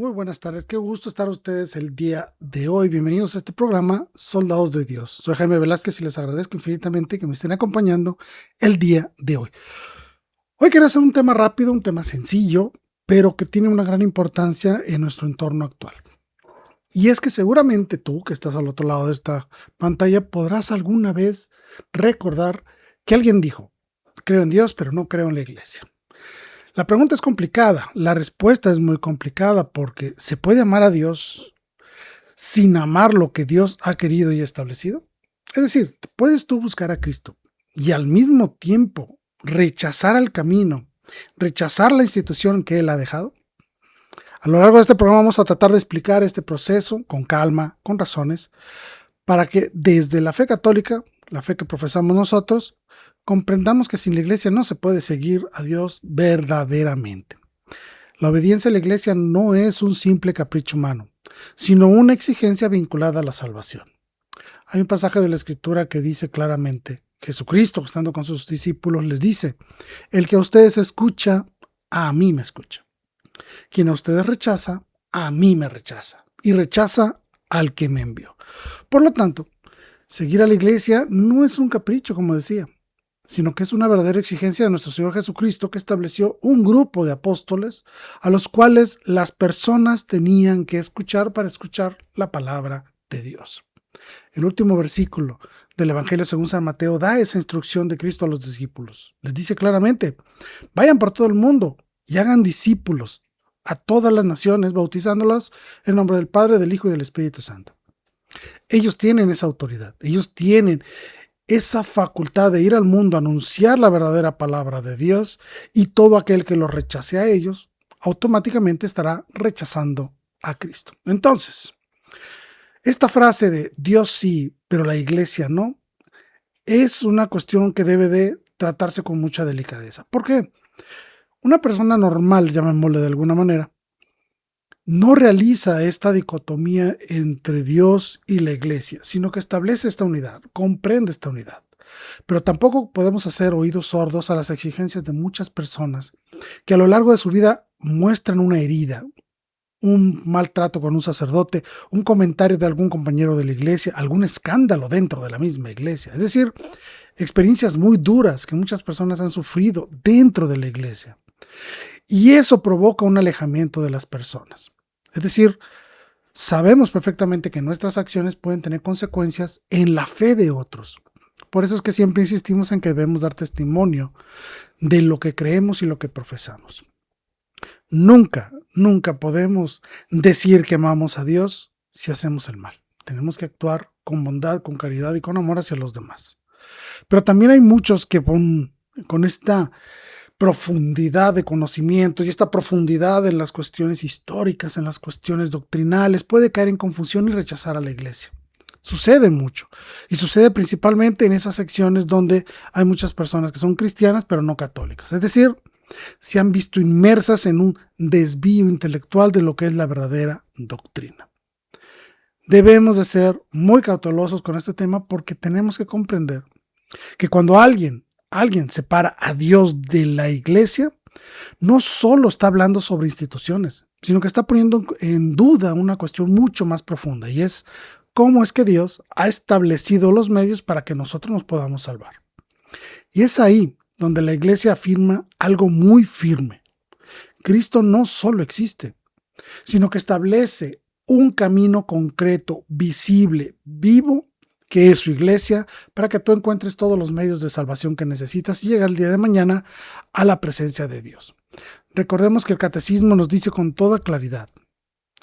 Muy buenas tardes, qué gusto estar ustedes el día de hoy. Bienvenidos a este programa Soldados de Dios. Soy Jaime Velázquez y les agradezco infinitamente que me estén acompañando el día de hoy. Hoy quiero hacer un tema rápido, un tema sencillo, pero que tiene una gran importancia en nuestro entorno actual. Y es que seguramente tú, que estás al otro lado de esta pantalla, podrás alguna vez recordar que alguien dijo: creo en Dios, pero no creo en la iglesia. La pregunta es complicada, la respuesta es muy complicada porque ¿se puede amar a Dios sin amar lo que Dios ha querido y establecido? Es decir, ¿puedes tú buscar a Cristo y al mismo tiempo rechazar el camino, rechazar la institución que Él ha dejado? A lo largo de este programa vamos a tratar de explicar este proceso con calma, con razones, para que desde la fe católica, la fe que profesamos nosotros, comprendamos que sin la iglesia no se puede seguir a Dios verdaderamente. La obediencia a la iglesia no es un simple capricho humano, sino una exigencia vinculada a la salvación. Hay un pasaje de la Escritura que dice claramente: Jesucristo, estando con sus discípulos, les dice: el que a ustedes escucha, a mí me escucha. Quien a ustedes rechaza, a mí me rechaza. Y rechaza al que me envió. Por lo tanto, seguir a la iglesia no es un capricho, como decía, sino que es una verdadera exigencia de nuestro Señor Jesucristo, que estableció un grupo de apóstoles a los cuales las personas tenían que escuchar para escuchar la palabra de Dios. El último versículo del Evangelio según San Mateo da esa instrucción de Cristo a los discípulos. Les dice claramente: vayan por todo el mundo y hagan discípulos a todas las naciones, bautizándolas en nombre del Padre, del Hijo y del Espíritu Santo. Ellos tienen esa autoridad, ellos tienen esa facultad de ir al mundo a anunciar la verdadera palabra de Dios, y todo aquel que los rechace a ellos automáticamente estará rechazando a Cristo. Entonces, esta frase de Dios sí, pero la iglesia no, es una cuestión que debe de tratarse con mucha delicadeza. ¿Por qué? Una persona normal, llamémosle de alguna manera, no realiza esta dicotomía entre Dios y la iglesia, sino que establece esta unidad, comprende esta unidad. Pero tampoco podemos hacer oídos sordos a las exigencias de muchas personas que a lo largo de su vida muestran una herida, un maltrato con un sacerdote, un comentario de algún compañero de la iglesia, algún escándalo dentro de la misma iglesia. Es decir, experiencias muy duras que muchas personas han sufrido dentro de la iglesia. Y eso provoca un alejamiento de las personas. Es decir, sabemos perfectamente que nuestras acciones pueden tener consecuencias en la fe de otros. Por eso es que siempre insistimos en que debemos dar testimonio de lo que creemos y lo que profesamos. Nunca podemos decir que amamos a Dios si hacemos el mal. Tenemos que actuar con bondad, con caridad y con amor hacia los demás. Pero también hay muchos que con esta profundidad de conocimiento y esta profundidad en las cuestiones históricas, en las cuestiones doctrinales, puede caer en confusión y rechazar a la iglesia. Sucede mucho, y sucede principalmente en esas secciones donde hay muchas personas que son cristianas pero no católicas. Es decir, se han visto inmersas en un desvío intelectual de lo que es la verdadera doctrina. Debemos de ser muy cautelosos con este tema, porque tenemos que comprender que cuando alguien separa a Dios de la iglesia, no solo está hablando sobre instituciones, sino que está poniendo en duda una cuestión mucho más profunda, y es cómo es que Dios ha establecido los medios para que nosotros nos podamos salvar. Y es ahí donde la iglesia afirma algo muy firme: Cristo no solo existe, sino que establece un camino concreto, visible, vivo, que es su iglesia, para que tú encuentres todos los medios de salvación que necesitas y llegar el día de mañana a la presencia de Dios. Recordemos que el catecismo nos dice con toda claridad: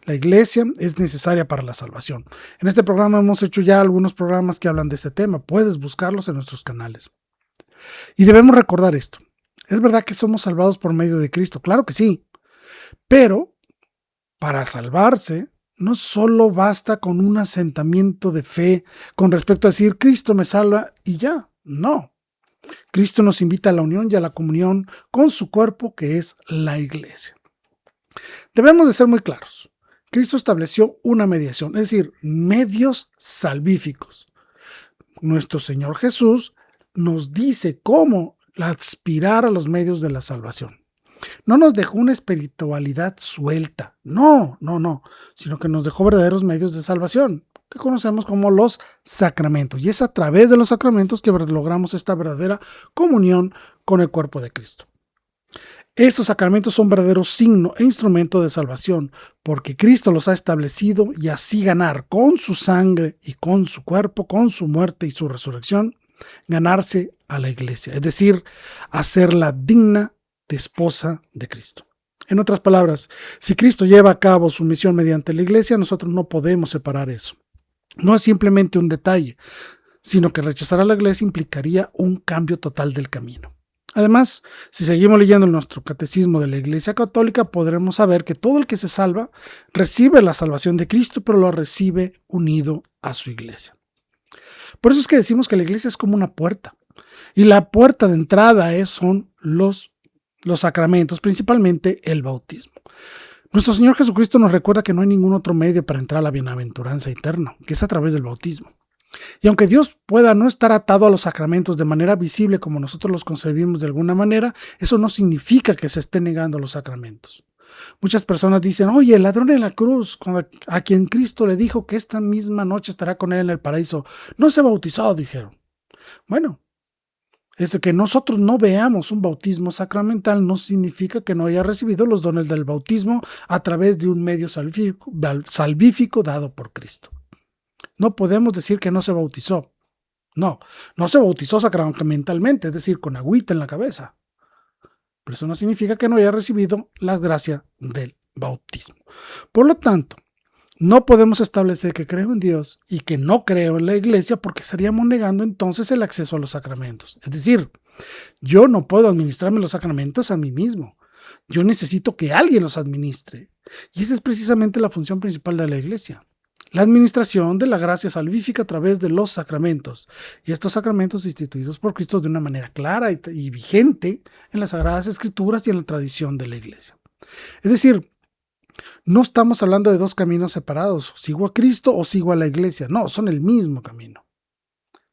la iglesia es necesaria para la salvación. En este programa hemos hecho ya algunos programas que hablan de este tema. Puedes buscarlos en nuestros canales. Y debemos recordar esto: es verdad que somos salvados por medio de Cristo, claro que sí, pero para salvarse no solo basta con un asentamiento de fe con respecto a decir Cristo me salva y ya. No. Cristo nos invita a la unión y a la comunión con su cuerpo, que es la iglesia. Debemos de ser muy claros. Cristo estableció una mediación, es decir, medios salvíficos. Nuestro Señor Jesús nos dice cómo aspirar a los medios de la salvación. No nos dejó una espiritualidad suelta, no, sino que nos dejó verdaderos medios de salvación, que conocemos como los sacramentos. Y es a través de los sacramentos que logramos esta verdadera comunión con el cuerpo de Cristo. Estos sacramentos son verdaderos signo e instrumento de salvación, porque Cristo los ha establecido y así ganar con su sangre y con su cuerpo, con su muerte y su resurrección, ganarse a la iglesia, es decir, hacerla digna de esposa de Cristo. En otras palabras, si Cristo lleva a cabo su misión mediante la iglesia, nosotros no podemos separar eso. No es simplemente un detalle, sino que rechazar a la iglesia implicaría un cambio total del camino. Además, si seguimos leyendo nuestro catecismo de la Iglesia Católica, podremos saber que todo el que se salva recibe la salvación de Cristo, pero lo recibe unido a su iglesia. Por eso es que decimos que la iglesia es como una puerta, y la puerta de entrada son los sacramentos, principalmente el bautismo. Nuestro Señor Jesucristo nos recuerda que no hay ningún otro medio para entrar a la bienaventuranza eterna, que es a través del bautismo. Y aunque Dios pueda no estar atado a los sacramentos de manera visible como nosotros los concebimos de alguna manera, eso no significa que se esté negando los sacramentos. Muchas personas dicen, oye, el ladrón en la cruz, a quien Cristo le dijo que esta misma noche estará con él en el paraíso, no se bautizó, dijeron. Bueno, es que nosotros no veamos un bautismo sacramental no significa que no haya recibido los dones del bautismo a través de un medio salvífico dado por Cristo. No podemos decir que no se bautizó. No se bautizó sacramentalmente, es decir, con agüita en la cabeza. Pero eso no significa que no haya recibido la gracia del bautismo. Por lo tanto, no podemos establecer que creo en Dios y que no creo en la iglesia porque estaríamos negando entonces el acceso a los sacramentos. Es decir, yo no puedo administrarme los sacramentos a mí mismo. Yo necesito que alguien los administre. Y esa es precisamente la función principal de la iglesia. La administración de la gracia salvífica a través de los sacramentos, y estos sacramentos instituidos por Cristo de una manera clara y vigente en las Sagradas Escrituras y en la tradición de la Iglesia. Es decir, no estamos hablando de dos caminos separados, sigo a Cristo o sigo a la Iglesia, no, son el mismo camino.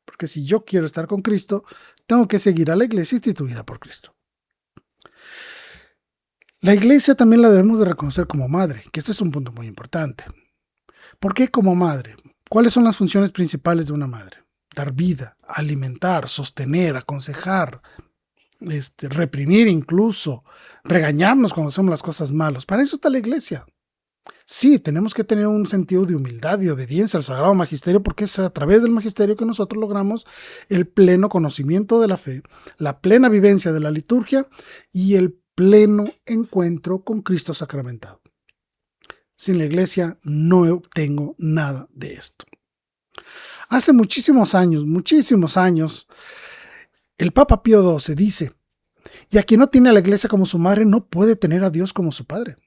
Porque si yo quiero estar con Cristo, tengo que seguir a la Iglesia instituida por Cristo. La Iglesia también la debemos de reconocer como madre, que esto es un punto muy importante. ¿Por qué como madre? ¿Cuáles son las funciones principales de una madre? Dar vida, alimentar, sostener, aconsejar, reprimir incluso, regañarnos cuando hacemos las cosas malas. Para eso está la iglesia. Sí, tenemos que tener un sentido de humildad y obediencia al Sagrado Magisterio porque es a través del Magisterio que nosotros logramos el pleno conocimiento de la fe, la plena vivencia de la liturgia y el pleno encuentro con Cristo sacramentado. Sin la iglesia no tengo nada de esto. Hace muchísimos años, el Papa Pío XII dice, y a quien no tiene a la iglesia como su madre no puede tener a Dios como su padre.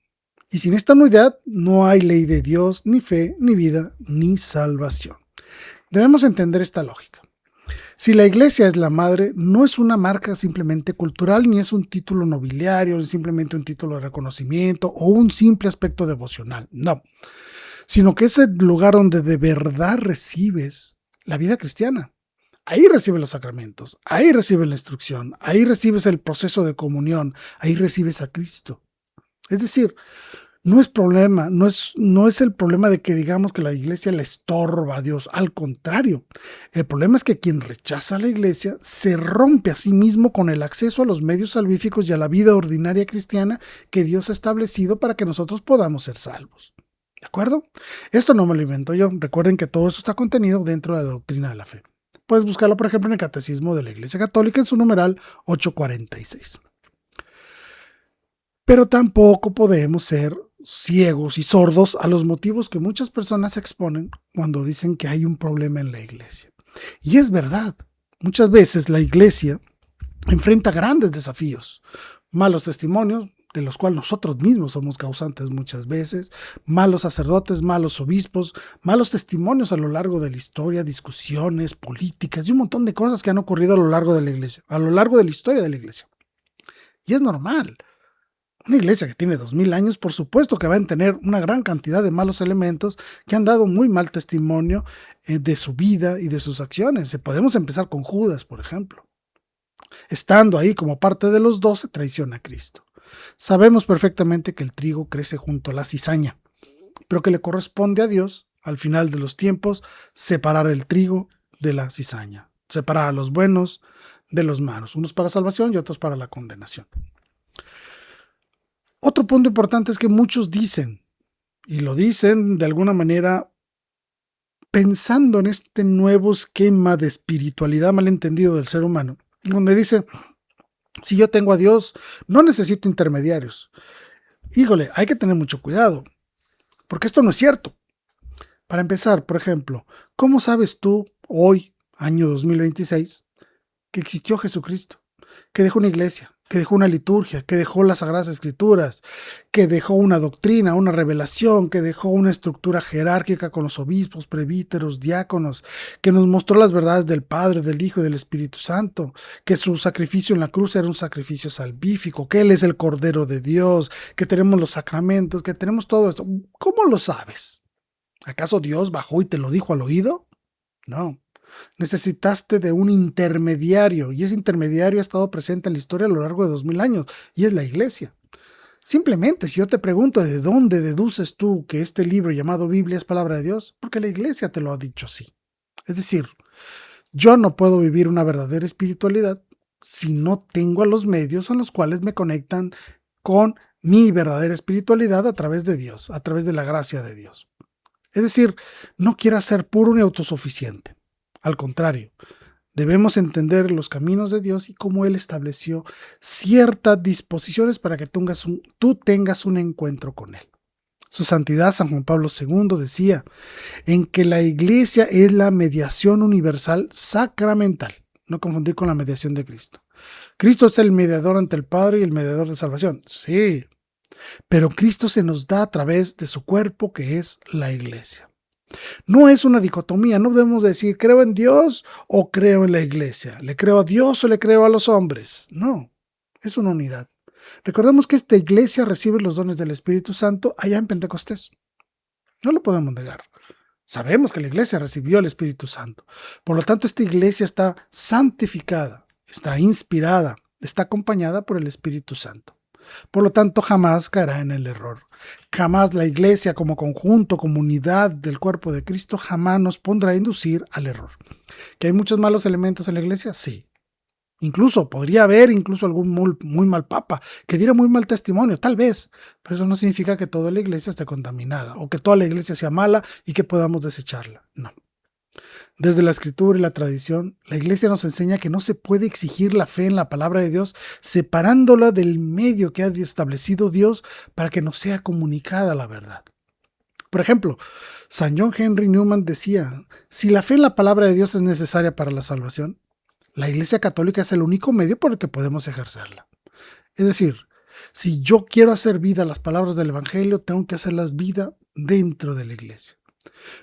Y sin esta unidad no hay ley de Dios, ni fe, ni vida, ni salvación. Debemos entender esta lógica. Si la iglesia es la madre, no es una marca simplemente cultural, ni es un título nobiliario, ni simplemente un título de reconocimiento o un simple aspecto devocional, no. Sino que es el lugar donde de verdad recibes la vida cristiana. Ahí recibes los sacramentos, ahí recibes la instrucción, ahí recibes el proceso de comunión, ahí recibes a Cristo. Es decir, no es el problema de que digamos que la iglesia le estorba a Dios, al contrario, el problema es que quien rechaza a la iglesia se rompe a sí mismo con el acceso a los medios salvíficos y a la vida ordinaria cristiana que Dios ha establecido para que nosotros podamos ser salvos. ¿De acuerdo? Esto no me lo invento yo, recuerden que todo esto está contenido dentro de la doctrina de la fe. Puedes buscarlo, por ejemplo, en el Catecismo de la Iglesia Católica en su numeral 846. Pero tampoco podemos ser ciegos y sordos a los motivos que muchas personas exponen cuando dicen que hay un problema en la iglesia. Y es verdad, muchas veces la iglesia enfrenta grandes desafíos, malos testimonios, de los cuales nosotros mismos somos causantes muchas veces, malos sacerdotes, malos obispos, malos testimonios a lo largo de la historia, discusiones políticas y un montón de cosas que han ocurrido a lo largo de la iglesia, a lo largo de la historia de la iglesia. Y es normal. Una iglesia que tiene 2000 años, por supuesto que va a tener una gran cantidad de malos elementos que han dado muy mal testimonio de su vida y de sus acciones. Podemos empezar con Judas, por ejemplo. Estando ahí como parte de los 12, traiciona a Cristo. Sabemos perfectamente que el trigo crece junto a la cizaña, pero que le corresponde a Dios, al final de los tiempos, separar el trigo de la cizaña, separar a los buenos de los malos, unos para salvación y otros para la condenación. Otro punto importante es que muchos dicen, y lo dicen de alguna manera pensando en este nuevo esquema de espiritualidad malentendido del ser humano, donde dice, si yo tengo a Dios, no necesito intermediarios. Híjole, hay que tener mucho cuidado, porque esto no es cierto. Para empezar, por ejemplo, ¿cómo sabes tú, hoy, año 2026, que existió Jesucristo? Que dejó una iglesia, que dejó una liturgia, que dejó las Sagradas Escrituras, que dejó una doctrina, una revelación, que dejó una estructura jerárquica con los obispos, presbíteros, diáconos, que nos mostró las verdades del Padre, del Hijo y del Espíritu Santo, que su sacrificio en la cruz era un sacrificio salvífico, que Él es el Cordero de Dios, que tenemos los sacramentos, que tenemos todo esto. ¿Cómo lo sabes? ¿Acaso Dios bajó y te lo dijo al oído? No. Necesitaste de un intermediario, y ese intermediario ha estado presente en la historia a lo largo de 2000 años, y es la iglesia. Simplemente, si yo te pregunto de dónde deduces tú que este libro llamado Biblia es palabra de Dios, porque la iglesia te lo ha dicho así. Es decir, yo no puedo vivir una verdadera espiritualidad si no tengo a los medios en los cuales me conectan con mi verdadera espiritualidad a través de Dios, a través de la gracia de Dios. Es decir, no quieras ser puro ni autosuficiente. Al contrario, debemos entender los caminos de Dios y cómo Él estableció ciertas disposiciones para que tú tengas un encuentro con Él. Su santidad, San Juan Pablo II, decía en que la iglesia es la mediación universal sacramental. No confundir con la mediación de Cristo. Cristo es el mediador ante el Padre y el mediador de salvación. Sí, pero Cristo se nos da a través de su cuerpo, que es la iglesia. No es una dicotomía, no debemos decir creo en Dios o creo en la iglesia, le creo a Dios o le creo a los hombres. No, es una unidad. Recordemos que esta iglesia recibe los dones del Espíritu Santo allá en Pentecostés. No lo podemos negar. Sabemos que la iglesia recibió el Espíritu Santo. Por lo tanto, esta iglesia está santificada, está inspirada, está acompañada por el Espíritu Santo. Por lo tanto, jamás caerá en el error. Jamás la iglesia como conjunto, comunidad del cuerpo de Cristo, jamás nos pondrá a inducir al error. ¿Que hay muchos malos elementos en la iglesia? Sí. Incluso podría haber algún muy mal papa que diera muy mal testimonio, tal vez, pero eso no significa que toda la iglesia esté contaminada o que toda la iglesia sea mala y que podamos desecharla. No. Desde la escritura y la tradición, la iglesia nos enseña que no se puede exigir la fe en la palabra de Dios separándola del medio que ha establecido Dios para que nos sea comunicada la verdad. Por ejemplo, San John Henry Newman decía, si la fe en la palabra de Dios es necesaria para la salvación, la Iglesia Católica es el único medio por el que podemos ejercerla. Es decir, si yo quiero hacer vida a las palabras del Evangelio, tengo que hacerlas vida dentro de la iglesia.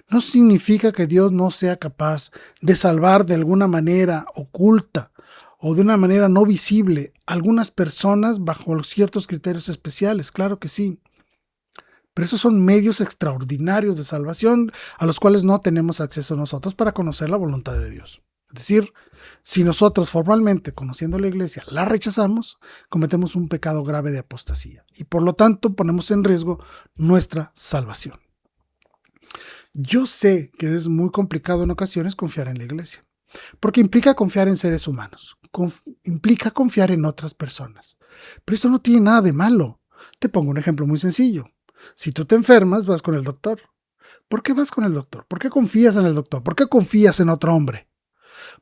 No significa que Dios no sea capaz de salvar de alguna manera oculta o de una manera no visible a algunas personas bajo ciertos criterios especiales, claro que sí. Pero esos son medios extraordinarios de salvación a los cuales no tenemos acceso nosotros para conocer la voluntad de Dios. Es decir, si nosotros formalmente, conociendo la iglesia, la rechazamos, cometemos un pecado grave de apostasía y por lo tanto ponemos en riesgo nuestra salvación. Yo sé que es muy complicado en ocasiones confiar en la iglesia, porque implica confiar en seres humanos, implica confiar en otras personas. Pero esto no tiene nada de malo. Te pongo un ejemplo muy sencillo. Si tú te enfermas, vas con el doctor. ¿Por qué vas con el doctor? ¿Por qué confías en el doctor? ¿Por qué confías en otro hombre?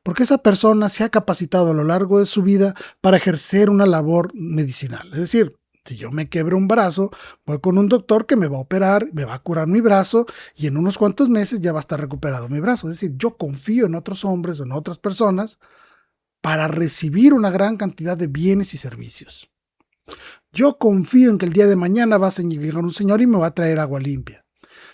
Porque esa persona se ha capacitado a lo largo de su vida para ejercer una labor medicinal. Es decir, si yo me quiebro un brazo, voy con un doctor que me va a operar, me va a curar mi brazo y en unos cuantos meses ya va a estar recuperado mi brazo. Es decir, yo confío en otros hombres o en otras personas para recibir una gran cantidad de bienes y servicios. Yo confío en que el día de mañana va a llegar un señor y me va a traer agua limpia.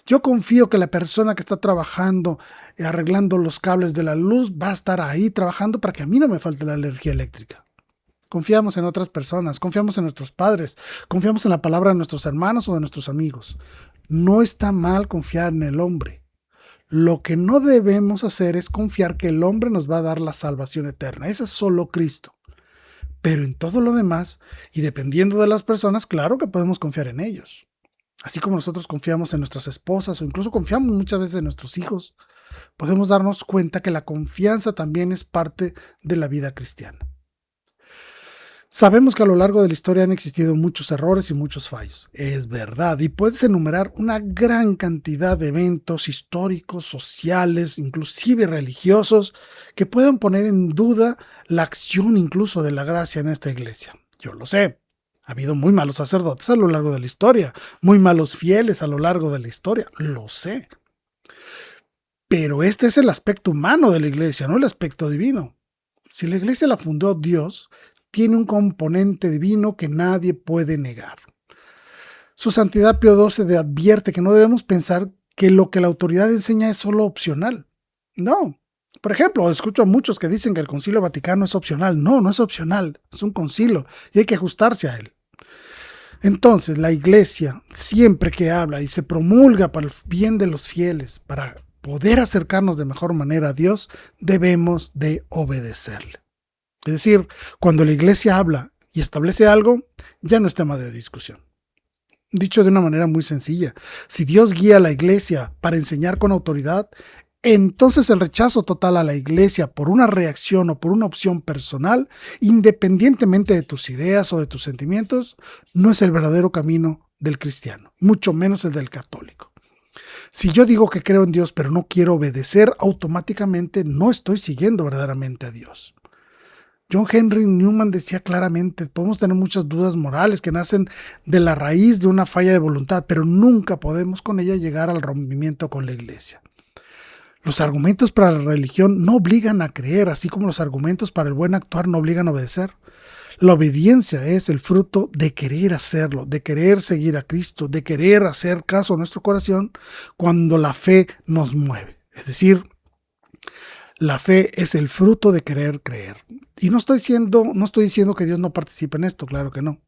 Yo confío que la persona que está trabajando, arreglando los cables de la luz, va a estar ahí trabajando para que a mí no me falte la energía eléctrica. Confiamos en otras personas, confiamos en nuestros padres, confiamos en la palabra de nuestros hermanos o de nuestros amigos. No está mal confiar en el hombre. Lo que no debemos hacer es confiar que el hombre nos va a dar la salvación eterna. Ese es solo Cristo. Pero en todo lo demás, y dependiendo de las personas, claro que podemos confiar en ellos. Así como nosotros confiamos en nuestras esposas o incluso confiamos muchas veces en nuestros hijos, podemos darnos cuenta que la confianza también es parte de la vida cristiana. Sabemos que a lo largo de la historia han existido muchos errores y muchos fallos. Es verdad, y puedes enumerar una gran cantidad de eventos históricos, sociales, inclusive religiosos, que puedan poner en duda la acción incluso de la gracia en esta iglesia. Yo lo sé. Ha habido muy malos sacerdotes a lo largo de la historia, muy malos fieles a lo largo de la historia, lo sé. Pero este es el aspecto humano de la iglesia, no el aspecto divino. Si la iglesia la fundó Dios, tiene un componente divino que nadie puede negar. Su santidad Pío XII advierte que no debemos pensar que lo que la autoridad enseña es solo opcional. No. Por ejemplo, escucho a muchos que dicen que el Concilio Vaticano es opcional. No, no es opcional, es un concilio y hay que ajustarse a él. Entonces, la iglesia, siempre que habla y se promulga para el bien de los fieles, para poder acercarnos de mejor manera a Dios, debemos de obedecerle. Es decir, cuando la iglesia habla y establece algo, ya no es tema de discusión. Dicho de una manera muy sencilla, si Dios guía a la iglesia para enseñar con autoridad, entonces el rechazo total a la iglesia por una reacción o por una opción personal, independientemente de tus ideas o de tus sentimientos, no es el verdadero camino del cristiano, mucho menos el del católico. Si yo digo que creo en Dios pero no quiero obedecer, automáticamente no estoy siguiendo verdaderamente a Dios. John Henry Newman decía claramente, podemos tener muchas dudas morales que nacen de la raíz de una falla de voluntad, pero nunca podemos con ella llegar al rompimiento con la iglesia. Los argumentos para la religión no obligan a creer, así como los argumentos para el buen actuar no obligan a obedecer. La obediencia es el fruto de querer hacerlo, de querer seguir a Cristo, de querer hacer caso a nuestro corazón cuando la fe nos mueve. Es decir, la fe es el fruto de querer creer. Y no estoy diciendo que Dios no participe en esto, claro que no.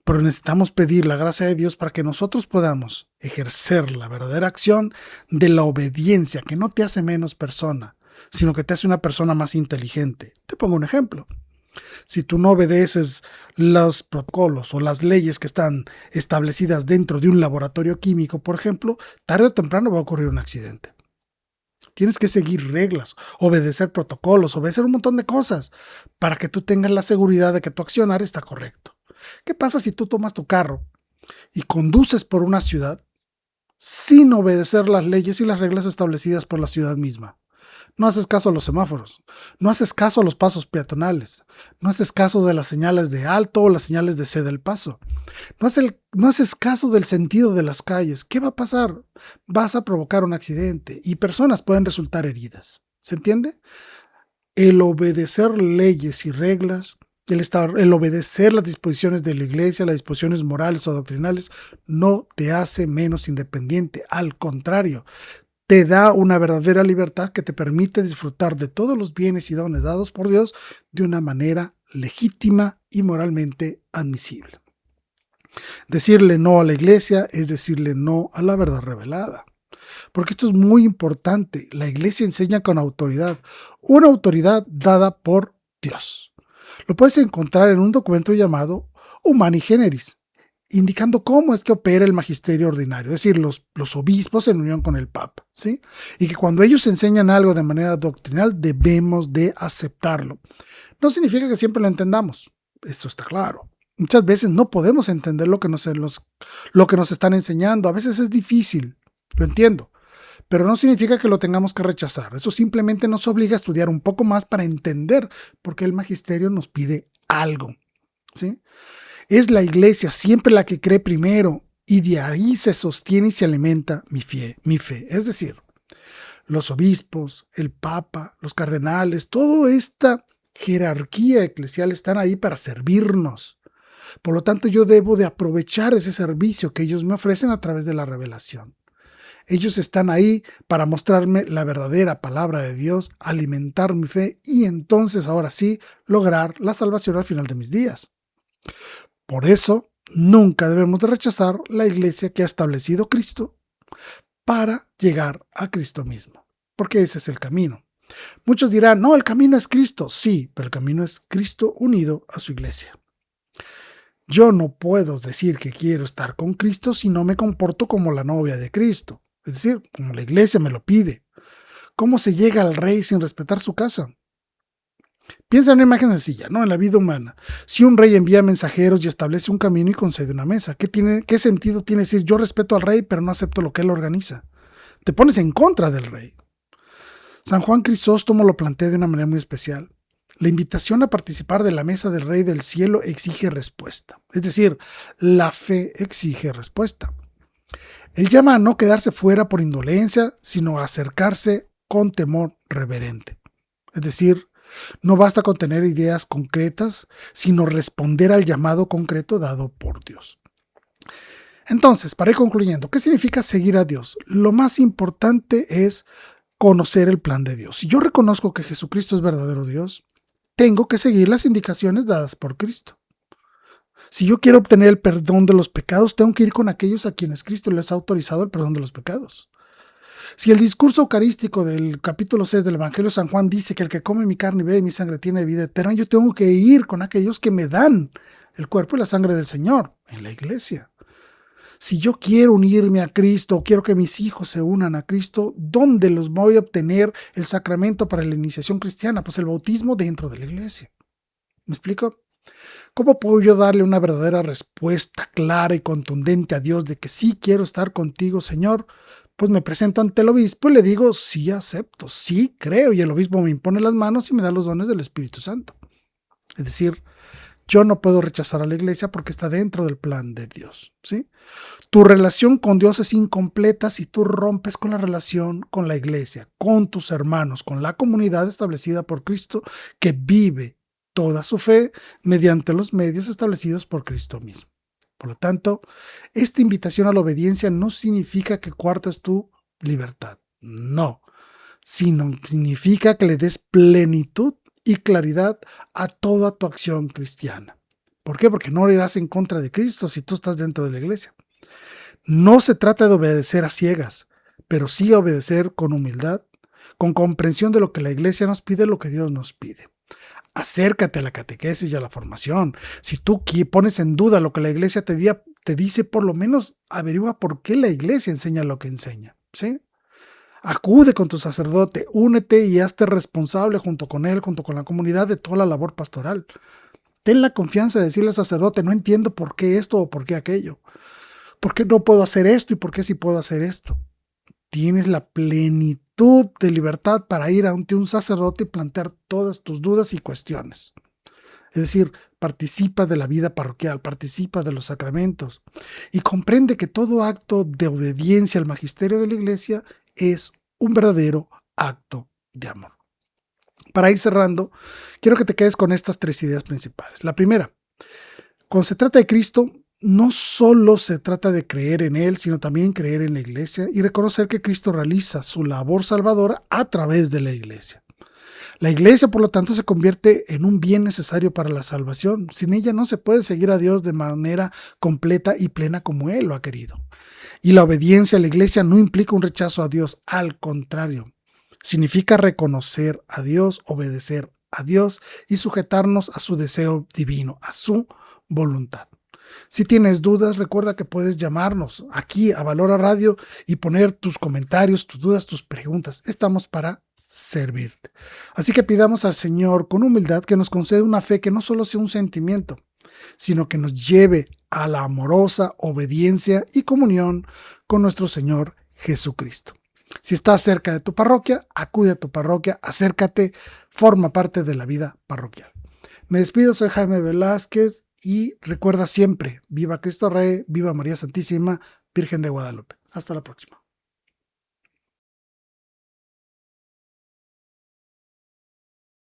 Pero necesitamos pedir la gracia de Dios para que nosotros podamos ejercer la verdadera acción de la obediencia, que no te hace menos persona, sino que te hace una persona más inteligente. Te pongo un ejemplo. Si tú no obedeces los protocolos o las leyes que están establecidas dentro de un laboratorio químico, por ejemplo, tarde o temprano va a ocurrir un accidente. Tienes que seguir reglas, obedecer protocolos, obedecer un montón de cosas para que tú tengas la seguridad de que tu accionar está correcto. ¿Qué pasa si tú tomas tu carro y conduces por una ciudad sin obedecer las leyes y las reglas establecidas por la ciudad misma? No haces caso a los semáforos, no haces caso a los pasos peatonales, no haces caso de las señales de alto o las señales de cede el paso, no haces caso del sentido de las calles. ¿Qué va a pasar? Vas a provocar un accidente y personas pueden resultar heridas. ¿Se entiende? El obedecer leyes y reglas, el obedecer las disposiciones de la iglesia, las disposiciones morales o doctrinales, no te hace menos independiente. Al contrario, te da una verdadera libertad que te permite disfrutar de todos los bienes y dones dados por Dios de una manera legítima y moralmente admisible. Decirle no a la iglesia es decirle no a la verdad revelada. Porque esto es muy importante. La iglesia enseña con autoridad, una autoridad dada por Dios. Lo puedes encontrar en un documento llamado Humani Generis, indicando cómo es que opera el magisterio ordinario, es decir, los obispos en unión con el Papa, ¿sí? Y que cuando ellos enseñan algo de manera doctrinal, debemos de aceptarlo. No significa que siempre lo entendamos, esto está claro. Muchas veces no podemos entender lo que nos están enseñando, a veces es difícil, lo entiendo, pero no significa que lo tengamos que rechazar. Eso simplemente nos obliga a estudiar un poco más para entender por qué el magisterio nos pide algo, ¿sí? Es la iglesia siempre la que cree primero y de ahí se sostiene y se alimenta mi fe. Es decir, los obispos, el papa, los cardenales, toda esta jerarquía eclesial están ahí para servirnos. Por lo tanto, yo debo de aprovechar ese servicio que ellos me ofrecen a través de la revelación. Ellos están ahí para mostrarme la verdadera palabra de Dios, alimentar mi fe y entonces, ahora sí, lograr la salvación al final de mis días. Por eso, nunca debemos de rechazar la iglesia que ha establecido Cristo para llegar a Cristo mismo, porque ese es el camino. Muchos dirán, no, el camino es Cristo. Sí, pero el camino es Cristo unido a su iglesia. Yo no puedo decir que quiero estar con Cristo si no me comporto como la novia de Cristo. Es decir, como la iglesia me lo pide. ¿Cómo se llega al rey sin respetar su casa? Piensa en una imagen sencilla, ¿no? En la vida humana. Si un rey envía mensajeros y establece un camino y concede una mesa, ¿qué sentido tiene decir yo respeto al rey pero no acepto lo que él organiza? Te pones en contra del rey. San Juan Crisóstomo lo plantea de una manera muy especial. La invitación a participar de la mesa del Rey del Cielo exige respuesta. Es decir, la fe exige respuesta. Él llama a no quedarse fuera por indolencia, sino a acercarse con temor reverente. Es decir, no basta con tener ideas concretas, sino responder al llamado concreto dado por Dios. Entonces, para ir concluyendo, ¿qué significa seguir a Dios? Lo más importante es conocer el plan de Dios. Si yo reconozco que Jesucristo es verdadero Dios, tengo que seguir las indicaciones dadas por Cristo. Si yo quiero obtener el perdón de los pecados, tengo que ir con aquellos a quienes Cristo les ha autorizado el perdón de los pecados. Si el discurso eucarístico del capítulo 6 del Evangelio de San Juan dice que el que come mi carne y bebe mi sangre tiene vida eterna, yo tengo que ir con aquellos que me dan el cuerpo y la sangre del Señor en la iglesia. Si yo quiero unirme a Cristo, quiero que mis hijos se unan a Cristo, ¿dónde los voy a obtener el sacramento para la iniciación cristiana? Pues el bautismo dentro de la iglesia. ¿Me explico? ¿Cómo puedo yo darle una verdadera respuesta clara y contundente a Dios de que sí quiero estar contigo, Señor? Pues me presento ante el obispo y le digo, sí acepto, sí creo, y el obispo me impone las manos y me da los dones del Espíritu Santo. Es decir, yo no puedo rechazar a la iglesia porque está dentro del plan de Dios, ¿sí? Tu relación con Dios es incompleta si tú rompes con la relación con la iglesia, con tus hermanos, con la comunidad establecida por Cristo que vive toda su fe mediante los medios establecidos por Cristo mismo. Por lo tanto, esta invitación a la obediencia no significa que coartes tu libertad, no, sino significa que le des plenitud y claridad a toda tu acción cristiana. ¿Por qué? Porque no irás en contra de Cristo si tú estás dentro de la iglesia. No se trata de obedecer a ciegas, pero sí obedecer con humildad, con comprensión de lo que la iglesia nos pide, lo que Dios nos pide. Acércate a la catequesis y a la formación. Si tú pones en duda lo que la iglesia te dice, por lo menos averigua por qué la iglesia enseña lo que enseña, ¿sí? Acude con tu sacerdote, únete y hazte responsable junto con él, junto con la comunidad de toda la labor pastoral. Ten la confianza de decirle al sacerdote, no entiendo por qué esto o por qué aquello. ¿Por qué no puedo hacer esto y por qué sí puedo hacer esto? Tienes la plenitud de libertad para ir ante un sacerdote y plantear todas tus dudas y cuestiones. Es decir, participa de la vida parroquial, participa de los sacramentos y comprende que todo acto de obediencia al magisterio de la iglesia es un verdadero acto de amor. Para ir cerrando, quiero que te quedes con estas tres ideas principales. La primera, cuando se trata de Cristo, no solo se trata de creer en Él, sino también creer en la iglesia y reconocer que Cristo realiza su labor salvadora a través de la iglesia. La iglesia, por lo tanto, se convierte en un bien necesario para la salvación. Sin ella no se puede seguir a Dios de manera completa y plena como Él lo ha querido. Y la obediencia a la iglesia no implica un rechazo a Dios, al contrario. Significa reconocer a Dios, obedecer a Dios y sujetarnos a su deseo divino, a su voluntad. Si tienes dudas, recuerda que puedes llamarnos aquí a Valora Radio y poner tus comentarios, tus dudas, tus preguntas. Estamos para servirte. Así que pidamos al Señor con humildad que nos conceda una fe que no solo sea un sentimiento, sino que nos lleve a la amorosa obediencia y comunión con nuestro Señor Jesucristo. Si estás cerca de tu parroquia, acude a tu parroquia, acércate, forma parte de la vida parroquial. Me despido, soy Jaime Velázquez y recuerda siempre, viva Cristo Rey, viva María Santísima, Virgen de Guadalupe. Hasta la próxima.